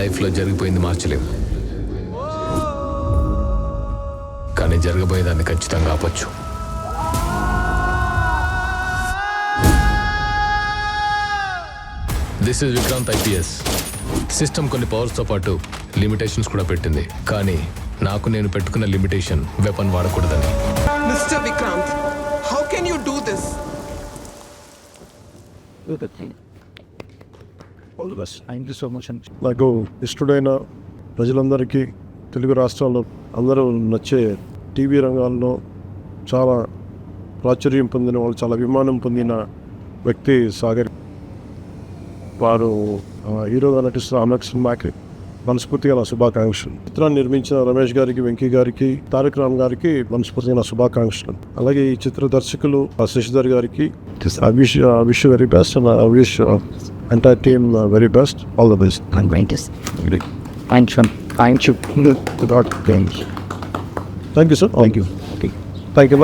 లైఫ్లో జరిగిపోయింది మార్చలేము, కానీ జరగబోయేదాన్ని ఖచ్చితంగా ఆపొచ్చు. This is Vikrant IPS. System కొన్ని పవర్స్తో పాటు లిమిటేషన్స్ కూడా పెట్టింది, కానీ నాకు నేను పెట్టుకున్న లిమిటేషన్ వెపన్ వాడకూడదని. Mister Vikrant, how can you do this? Thank you so much అండి. నాకు ఇష్టడైన ప్రజలందరికీ, తెలుగు రాష్ట్రాల్లో అందరూ నచ్చే టీవీ రంగాల్లో చాలా ప్రాచుర్యం పొందిన వాళ్ళు, చాలా అభిమానం పొందిన వ్యక్తి సాగర్. వారు హీరోగా నటిస్తున్న అమర్ సినిమాకి మనస్ఫూర్తిగా నా శుభాకాంక్షలు. చిత్రాన్ని నిర్మించిన రమేష్ గారికి, వెంకీ గారికి, తారక్ రామ్ గారికి మనస్ఫూర్తిగా నా శుభాకాంక్షలు. అలాగే ఈ చిత్ర దర్శకులు శశిధర్ గారికి I wish you very best, and I wish entire team very best. All the best. I'm going to thank you. Thank you, sir. Thank you. Okay. Thank you.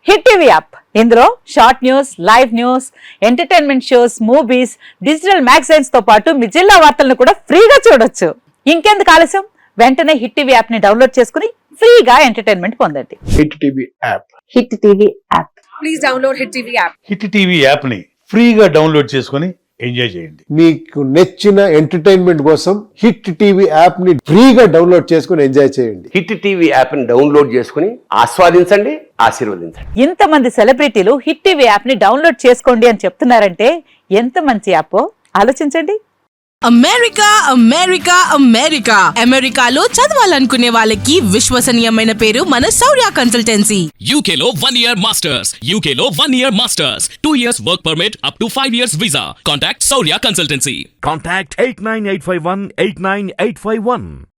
Hit TV app, ఇందులో short news, live news, entertainment shows, movies, digital magazines తో పాటు మీ జిల్లా వార్తలను కూడా ఫ్రీగా చూడొచ్చు. ఇంకెందుకు ఆలస్యం, వెంటనే హిట్ టీవీ యాప్ ని డౌన్లోడ్ చేసుకుని ఫ్రీగా ఎంటర్టైన్మెంట్ పొందండి. Hit TV app. Hit TV app. Please download hit TV app. Hit TV app ని ఫ్రీగా డౌన్లోడ్ చేసుకుని ఎంజాయ్ చేయండి. మీకు నచ్చిన ఎంటర్టైన్మెంట్ కోసం హిట్ టీవీ యాప్ ని ఫ్రీగా డౌన్లోడ్ చేసుకుని ఎంజాయ్ చేయండి. హిట్ టీవీ యాప్ ని డౌన్లోడ్ చేసుకుని ఆస్వాదించండి, ఆశీర్వదించండి. ఇంతమంది సెలబ్రిటీలు హిట్ టీవీ యాప్ ని డౌన్లోడ్ చేసుకోండి అని చెప్తున్నారంటే ఎంత మంచి యాప్ ఆలోచించండి. అమెరికా అమెరికా అమెరికా అమెరికాలో చదవాలనుకునే వాళ్ళకి విశ్వసనీయమైన పేరు మన శౌర్య కన్సల్టెన్సీ. UK లో 1 year masters, UK లో 1 year masters, 2 years work permit up to 5 years visa. Contact Saurya Consultancy. Contact 89851 89851.